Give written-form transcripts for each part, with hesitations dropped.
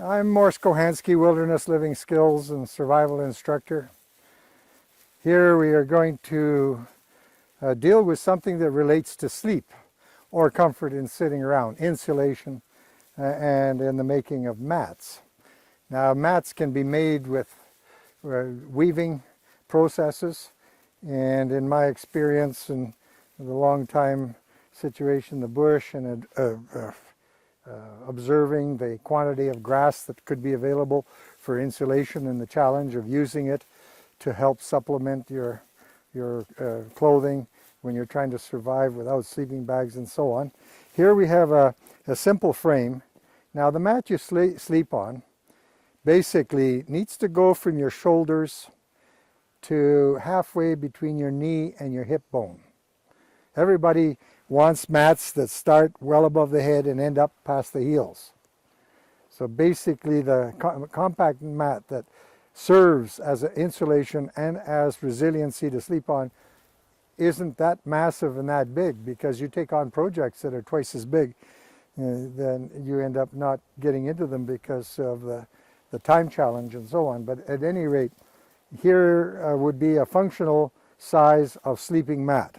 I'm Morse Kochanski, Wilderness Living Skills and Survival Instructor. Here we are going to deal with something that relates to sleep or comfort in sitting around, insulation, and in the making of mats. Now, mats can be made with weaving processes, and in my experience and the long time situation in the bush and observing the quantity of grass that could be available for insulation and the challenge of using it to help supplement your clothing when you're trying to survive without sleeping bags and so on. Here we have a simple frame. Now the mat you sleep on basically needs to go from your shoulders to halfway between your knee and your hip bone. Everybody wants mats that start well above the head and end up past the heels. So basically the compact mat that serves as an insulation and as resiliency to sleep on isn't that massive and that big, because you take on projects that are twice as big, then you end up not getting into them because of the time challenge and so on. But at any rate, here would be a functional size of sleeping mat.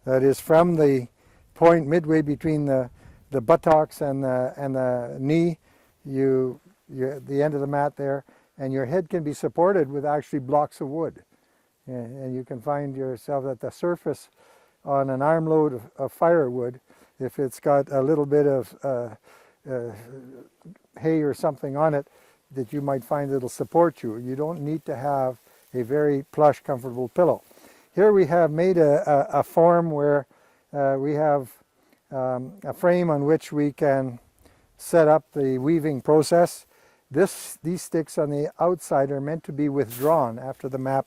That is from the point midway between the buttocks and the knee, the end of the mat there, and your head can be supported with actually blocks of wood. And you can find yourself at the surface on an armload of firewood. If it's got a little bit of hay or something on it that you might find it'll support you. You don't need to have a very plush, comfortable pillow. Here we have made a form where we have a frame on which we can set up the weaving process. These sticks on the outside are meant to be withdrawn after the mat,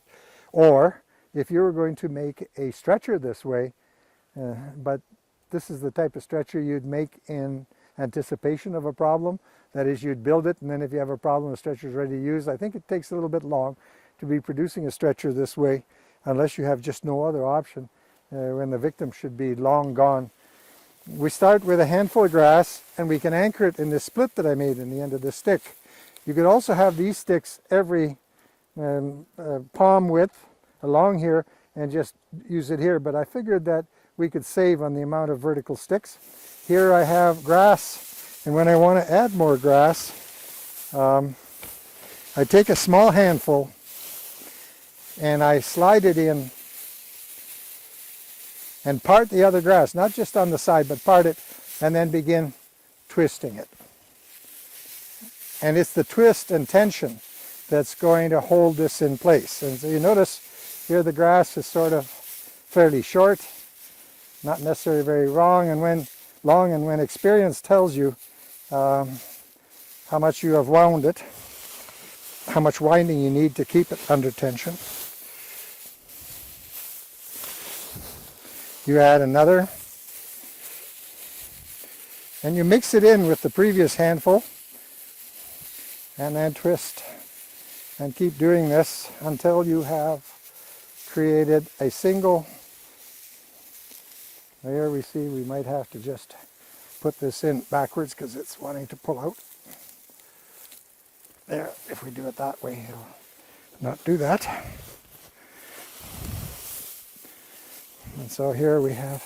or if you were going to make a stretcher this way, but this is the type of stretcher you'd make in anticipation of a problem. That is, you'd build it, and then if you have a problem, the stretcher is ready to use. I think it takes a little bit long to be producing a stretcher this way, unless you have just no other option when the victim should be long gone. We start with a handful of grass, and we can anchor it in this split that I made in the end of the stick. You could also have these sticks every palm width along here and just use it here, but I figured that we could save on the amount of vertical sticks. Here I have grass, and when I want to add more grass, I take a small handful and I slide it in and part the other grass, not just on the side, but part it, and then begin twisting it. And it's the twist and tension that's going to hold this in place. And so you notice here the grass is sort of fairly short, not necessarily very long, and when experience tells you how much you have wound it, how much winding you need to keep it under tension. You add another, and you mix it in with the previous handful, and then twist, and keep doing this until you have created a single. There we see we might have to just put this in backwards because it's wanting to pull out. There, if we do it that way, it'll not do that. And so here we have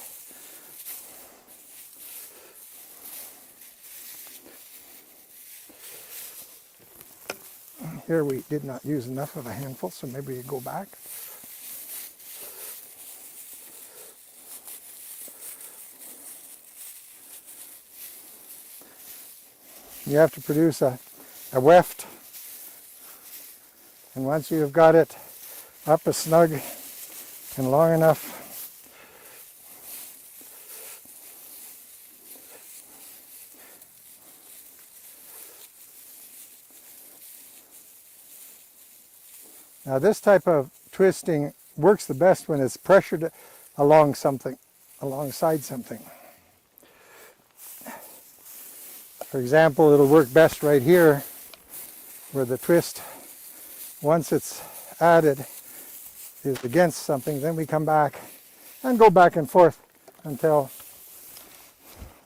here we did not use enough of a handful, so maybe you go back. You have to produce a weft, and once you have got it up a snug and long enough, now this type of twisting works the best when it's pressured alongside something. For example, it'll work best right here where the twist, once it's added, is against something. Then we come back and go back and forth until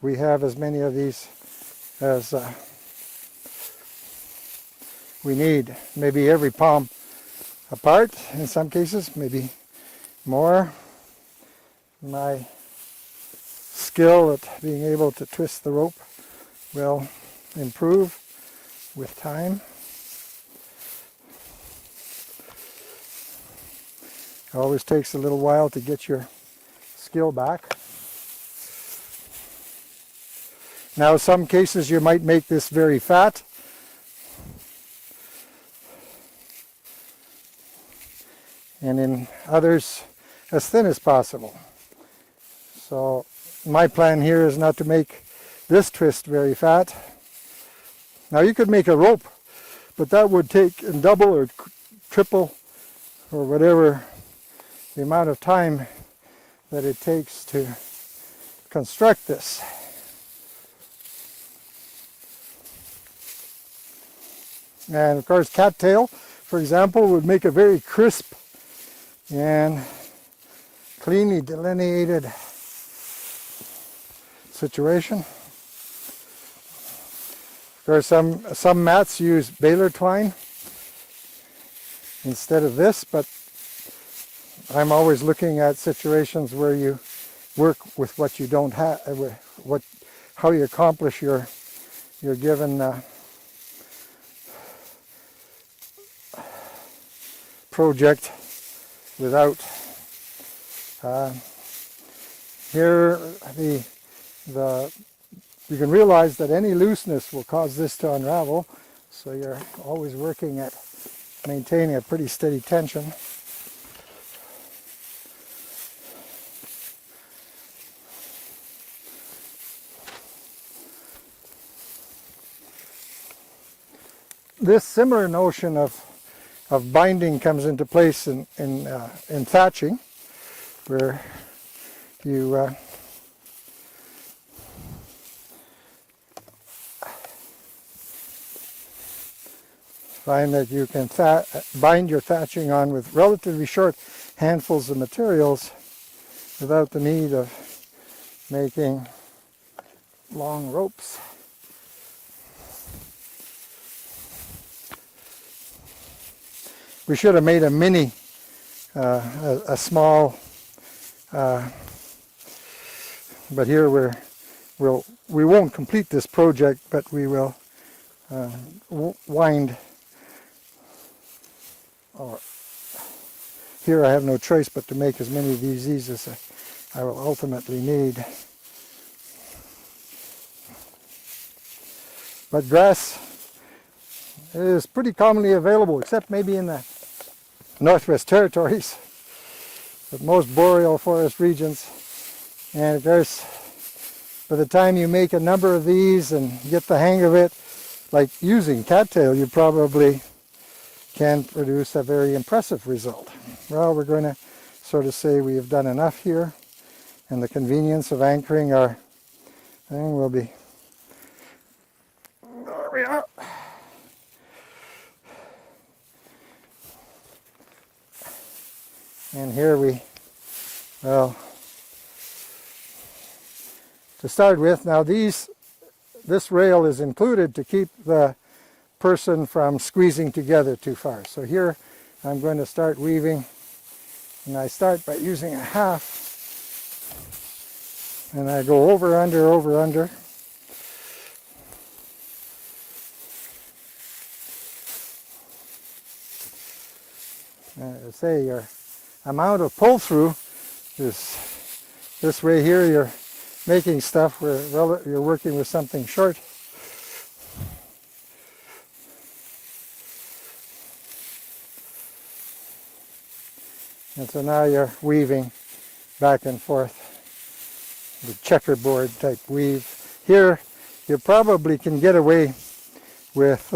we have as many of these as we need maybe every palm apart in some cases, maybe more. My skill at being able to twist the rope will improve with time. It always takes a little while to get your skill back. Now, some cases you might make this very fat. And in others, as thin as possible. So my plan here is not to make this twist very fat. Now you could make a rope, but that would take and double or triple or whatever the amount of time that it takes to construct this. And of course, cattail, for example, would make a very crisp and cleanly delineated situation. Of course, some mats use baler twine instead of this, but I'm always looking at situations where you work with what you don't have, how you accomplish your given project without here you can realize that any looseness will cause this to unravel, so you're always working at maintaining a pretty steady tension. This similar notion of binding comes into place in thatching, where you find that you can bind your thatching on with relatively short handfuls of materials without the need of making long ropes. We should have made a mini, a small, but here we won't complete this project, but we will wind. Or here I have no choice but to make as many of these as I will ultimately need. But grass is pretty commonly available, except maybe in the Northwest Territories, but most boreal forest regions. And of course, by the time you make a number of these and get the hang of it, like using cattail, you probably can produce a very impressive result. Well, we're going to sort of say we have done enough here, and the convenience of anchoring our thing will be, there we are. And here well, to start with, now this rail is included to keep the person from squeezing together too far. So here I'm going to start weaving, and I start by using a half, and I go over, under, over, under. Say your amount of pull through is this way here. You're making stuff where you're working with something short. And so now you're weaving back and forth, the checkerboard type weave. Here you probably can get away with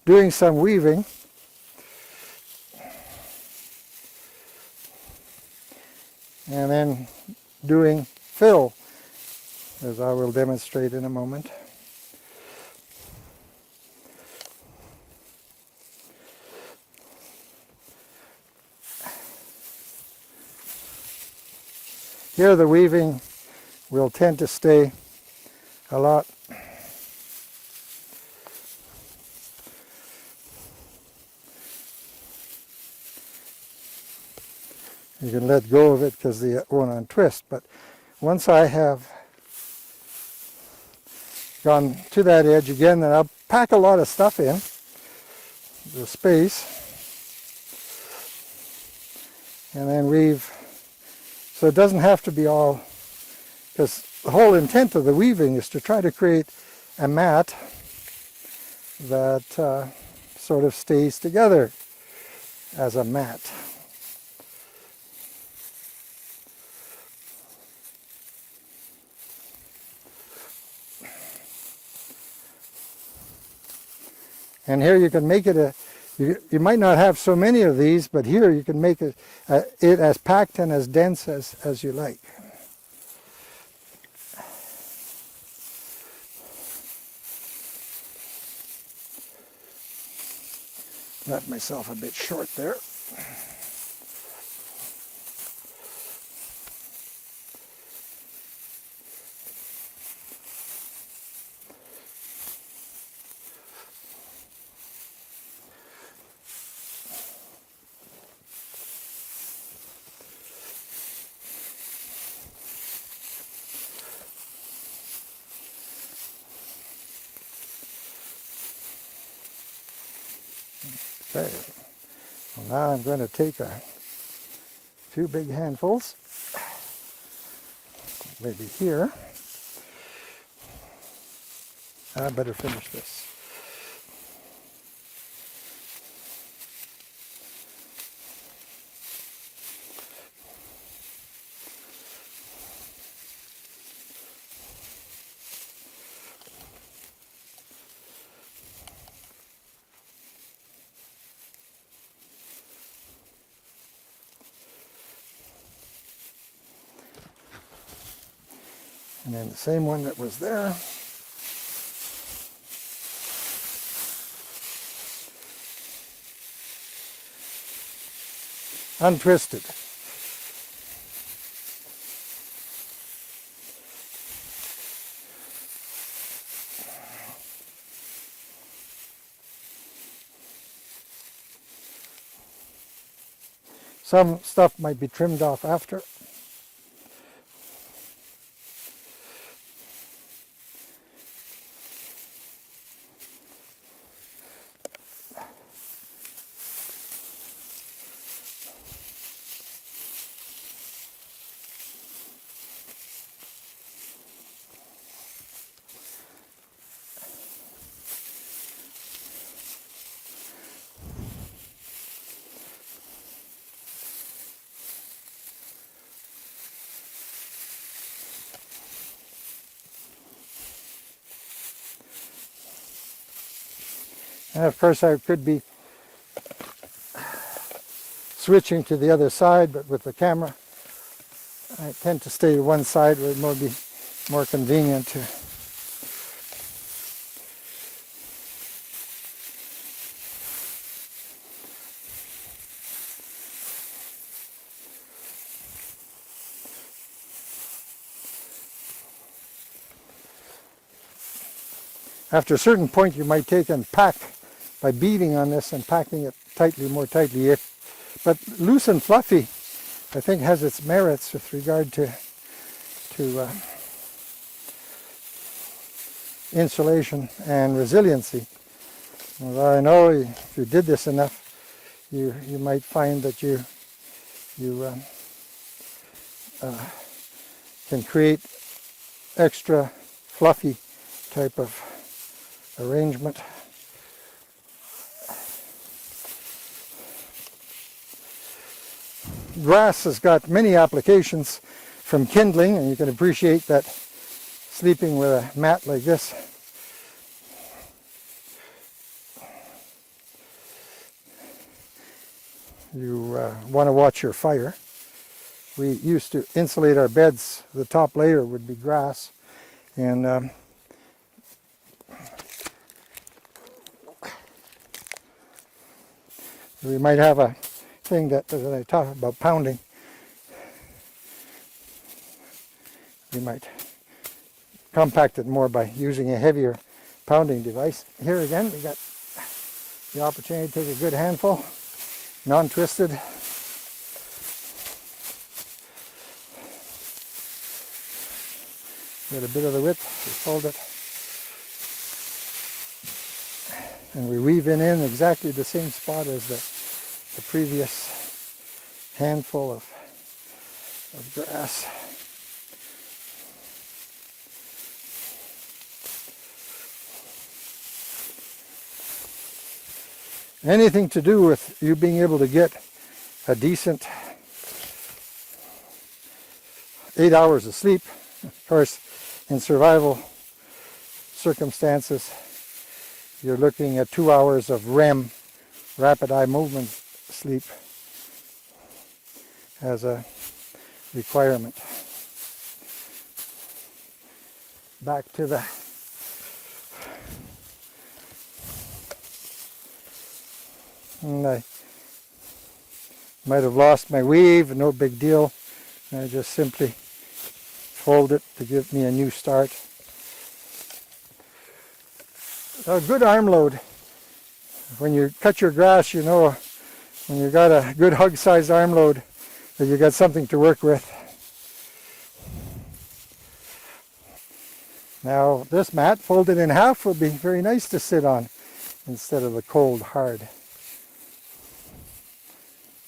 doing some weaving and then doing fill, as I will demonstrate in a moment. Here the weaving will tend to stay a lot You can let go of it because it won't untwist. But once I have gone to that edge again, then I'll pack a lot of stuff in the space and then weave. So it doesn't have to be all, because the whole intent of the weaving is to try to create a mat that sort of stays together as a mat. And here you can make it you might not have so many of these, but here you can make it as packed and as dense as you like. Got myself a bit short there. Okay. Well, now I'm going to take a few big handfuls, maybe here. I better finish this. And then the same one that was there. Untwisted. Some stuff might be trimmed off after. And of course I could be switching to the other side, but with the camera I tend to stay to one side where it would be more convenient to after a certain point you might take and pack by beating on this and packing it tightly, more tightly. But loose and fluffy, I think, has its merits with regard to insulation and resiliency. Although I know if you did this enough, you might find that you can create extra fluffy type of arrangement. Grass has got many applications, from kindling, and you can appreciate that sleeping with a mat like this. You want to watch your fire. We used to insulate our beds. The top layer would be grass, and we might have a thing that I talk about pounding. We might compact it more by using a heavier pounding device. Here again, we got the opportunity to take a good handful, non-twisted. Get a bit of the width, we fold it, and we weave it in exactly the same spot as the previous handful of grass. Anything to do with you being able to get a decent 8 hours of sleep. Of course, in survival circumstances, you're looking at 2 hours of REM, rapid eye movement sleep, as a requirement. Back to the and I might have lost my weave, no big deal. I just simply fold it to give me a new start. A good arm load. When you cut your grass, you know, when you got a good hug-sized arm load, that you got something to work with. Now this mat folded in half will be very nice to sit on instead of the cold, hard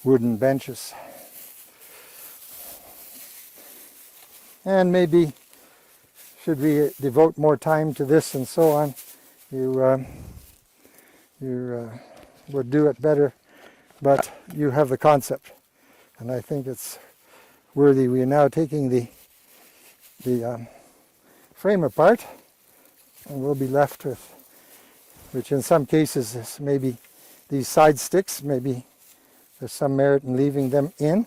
wooden benches. And maybe should we devote more time to this and so on, you would do it better, but you have the concept, and I think it's worthy. We are now taking the frame apart, and we'll be left with, which in some cases is maybe these side sticks. Maybe there's some merit in leaving them in.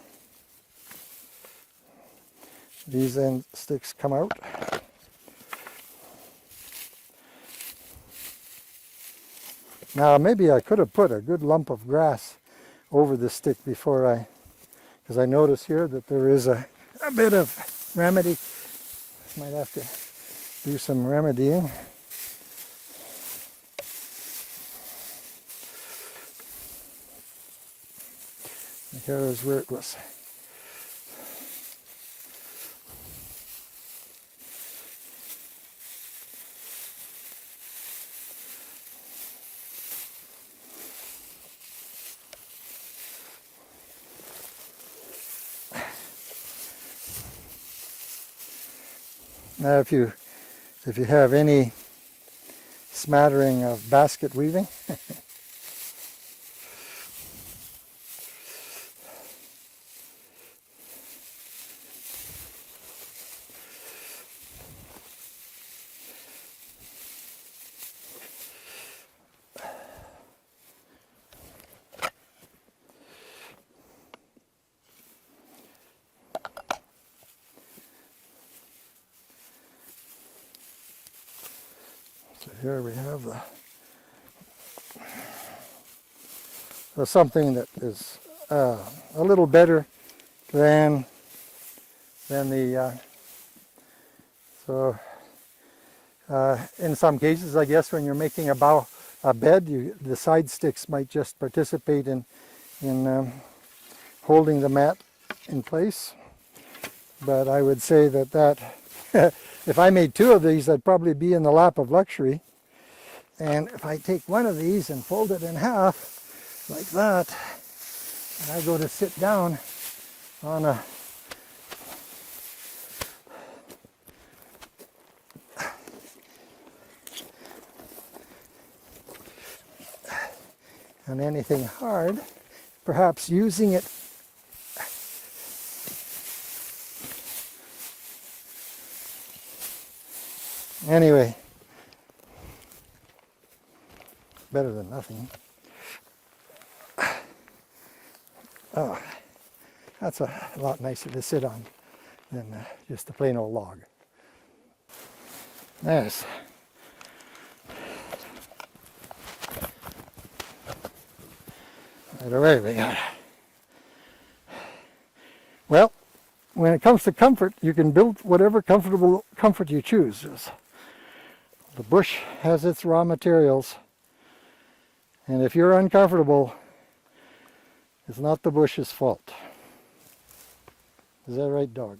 These end sticks come out. Now maybe I could have put a good lump of grass over the stick before because I notice here that there is a bit of remedy. Might have to do some remedying. Here is where it was. Now if you have any smattering of basket weaving, so here we have something that is a little better than the in some cases, I guess, when you're making a bed, the side sticks might just participate in holding the mat in place. But I would say that if I made 2 of these, I'd probably be in the lap of luxury. And if I take one of these and fold it in half like that, and I go to sit down on anything hard, perhaps using it anyway, better than nothing. Oh, that's a lot nicer to sit on than just a plain old log. Yes. Right away we got it. Well, when it comes to comfort, you can build whatever comfort you choose. The bush has its raw materials, and if you're uncomfortable, it's not the bush's fault. Is that right, dog?